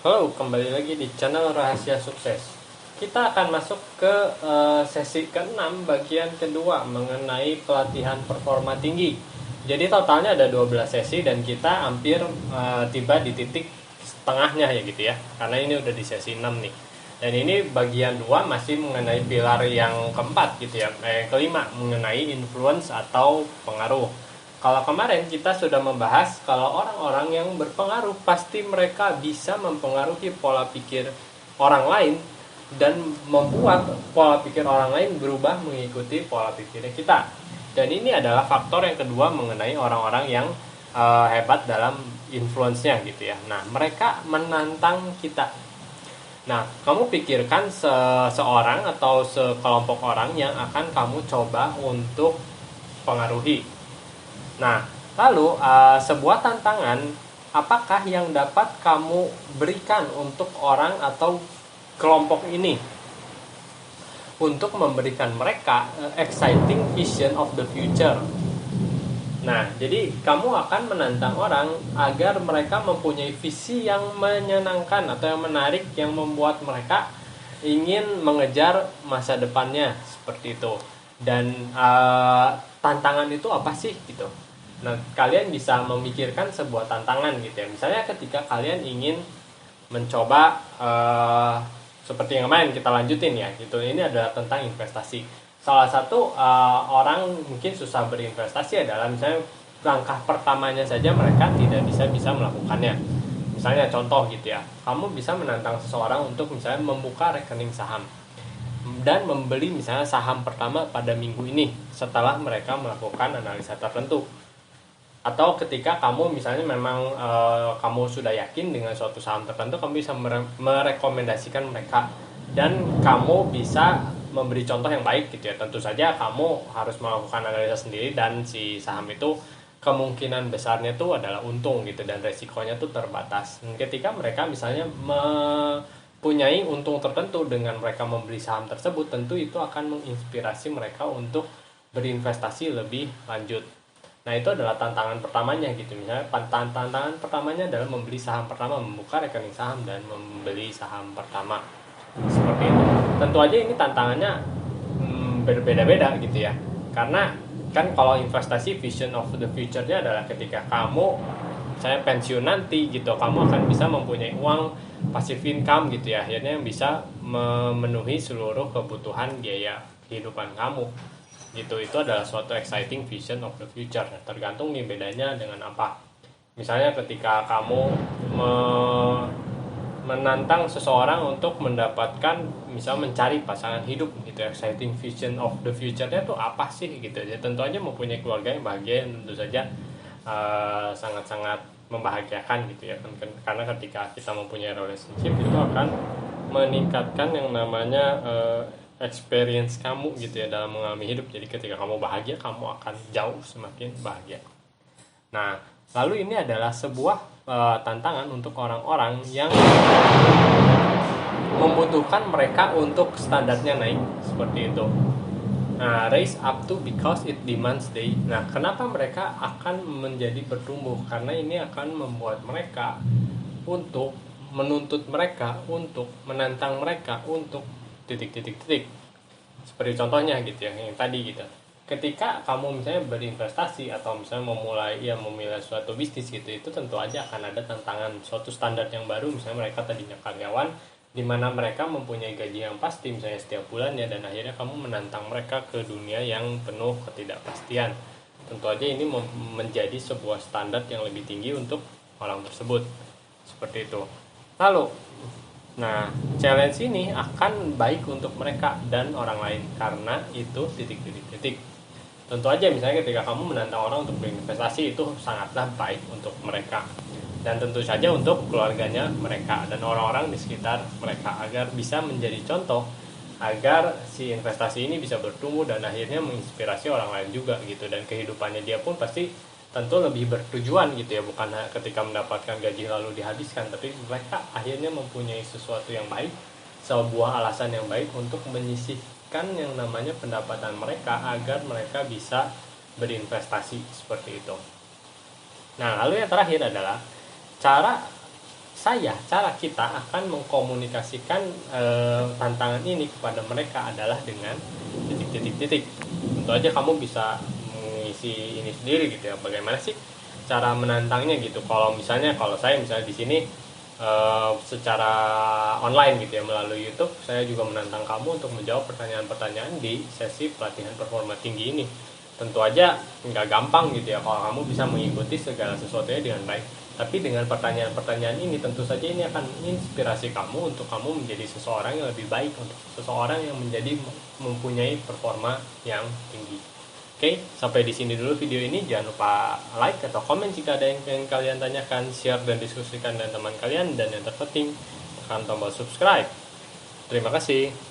Halo, kembali lagi di channel Rahasia Sukses. Kita akan masuk ke sesi ke-6 bagian kedua mengenai pelatihan performa tinggi. Jadi totalnya ada 12 sesi dan kita hampir tiba di titik setengahnya ya gitu ya. Karena ini udah di sesi 6 nih. Dan ini bagian 2 masih mengenai pilar yang keempat gitu ya. Kelima mengenai influence atau pengaruh. Kalau kemarin kita sudah membahas kalau orang-orang yang berpengaruh pasti mereka bisa mempengaruhi pola pikir orang lain dan membuat pola pikir orang lain berubah mengikuti pola pikirnya kita. Dan ini adalah faktor yang kedua mengenai orang-orang yang hebat dalam influence-nya gitu ya. Nah, mereka menantang kita. Nah, kamu pikirkan seseorang atau sekelompok orang yang akan kamu coba untuk pengaruhi. Nah, lalu sebuah tantangan, apakah yang dapat kamu berikan untuk orang atau kelompok ini untuk memberikan mereka exciting vision of the future. Nah, jadi kamu akan menantang orang agar mereka mempunyai visi yang menyenangkan atau yang menarik yang membuat mereka ingin mengejar masa depannya seperti itu. Dan tantangan itu apa sih gitu. Nah, kalian bisa memikirkan sebuah tantangan gitu ya. Misalnya ketika kalian ingin mencoba seperti yang kemarin kita lanjutin ya gitu. Ini adalah tentang investasi. Salah satu orang mungkin susah berinvestasi adalah misalnya langkah pertamanya saja mereka tidak bisa melakukannya. Misalnya contoh gitu ya, kamu bisa menantang seseorang untuk misalnya membuka rekening saham dan membeli misalnya saham pertama pada minggu ini setelah mereka melakukan analisa tertentu. Atau ketika kamu misalnya memang kamu sudah yakin dengan suatu saham tertentu, kamu bisa merekomendasikan mereka dan kamu bisa memberi contoh yang baik gitu ya. Tentu saja kamu harus melakukan analisa sendiri dan si saham itu kemungkinan besarnya tuh adalah untung gitu dan resikonya tuh terbatas. Dan ketika mereka misalnya mempunyai untung tertentu dengan mereka membeli saham tersebut, tentu itu akan menginspirasi mereka untuk berinvestasi lebih lanjut. Nah, itu adalah tantangan pertamanya gitu. Misalnya tantangan pertamanya adalah membeli saham pertama, membuka rekening saham dan membeli saham pertama. Seperti itu. Tentu aja ini tantangannya berbeda-beda gitu ya. Karena kan kalau investasi vision of the future-nya adalah ketika kamu saya pensiun nanti gitu, kamu akan bisa mempunyai uang passive income gitu ya. Akhirnya yang bisa memenuhi seluruh kebutuhan biaya kehidupan kamu gitu. Itu adalah suatu exciting vision of the future. Tergantung nih bedanya dengan apa. Misalnya ketika kamu menantang seseorang untuk mendapatkan misal mencari pasangan hidup gitu, exciting vision of the future-nya tuh apa sih gitu ya. Tentu aja mempunyai keluarga yang bahagia, tentu saja sangat-sangat membahagiakan gitu ya. Karena ketika kita mempunyai relationship itu akan meningkatkan yang namanya experience kamu gitu ya dalam mengalami hidup. Jadi ketika kamu bahagia, kamu akan jauh semakin bahagia. Nah, lalu ini adalah sebuah tantangan untuk orang-orang yang membutuhkan mereka untuk standarnya naik seperti itu. Nah, raise up to because it demands they. Nah, kenapa mereka akan menjadi bertumbuh? Karena ini akan membuat mereka untuk menuntut mereka untuk menantang mereka untuk titik-titik-titik. Seperti contohnya gitu ya, yang tadi gitu. Ketika kamu misalnya berinvestasi atau misalnya memulai suatu bisnis gitu, itu tentu aja akan ada tantangan suatu standar yang baru. Misalnya mereka tadinya karyawan di mana mereka mempunyai gaji yang pasti misalnya setiap bulannya, dan akhirnya kamu menantang mereka ke dunia yang penuh ketidakpastian. Tentu aja ini menjadi sebuah standar yang lebih tinggi untuk orang tersebut. Seperti itu. Lalu, nah, challenge ini akan baik untuk mereka dan orang lain karena itu titik-titik-titik. Tentu aja misalnya ketika kamu menantang orang untuk berinvestasi, itu sangatlah baik untuk mereka dan tentu saja untuk keluarganya mereka dan orang-orang di sekitar mereka, agar bisa menjadi contoh agar si investasi ini bisa bertumbuh dan akhirnya menginspirasi orang lain juga gitu. Dan kehidupannya dia pun pasti tentu lebih bertujuan gitu ya, bukan ketika mendapatkan gaji lalu dihabiskan, tapi mereka akhirnya mempunyai sesuatu yang baik, sebuah alasan yang baik untuk menyisihkan yang namanya pendapatan mereka agar mereka bisa berinvestasi seperti itu. Nah, lalu yang terakhir adalah cara cara kita akan mengkomunikasikan tantangan ini kepada mereka adalah dengan titik. Tentu aja kamu bisa mengisi ini sendiri gitu ya, bagaimana sih cara menantangnya gitu. Kalau saya misalnya di sini secara online gitu ya, melalui YouTube, saya juga menantang kamu untuk menjawab pertanyaan-pertanyaan di sesi pelatihan performa tinggi ini. Tentu aja nggak gampang gitu ya kalau kamu bisa mengikuti segala sesuatunya dengan baik. Tapi dengan pertanyaan-pertanyaan ini tentu saja ini akan menginspirasi kamu untuk kamu menjadi seseorang yang lebih baik, untuk seseorang yang mempunyai performa yang tinggi. Oke, sampai di sini dulu video ini. Jangan lupa like atau komen jika ada yang ingin kalian tanyakan, share dan diskusikan dengan teman kalian, dan yang terpenting tekan tombol subscribe. Terima kasih.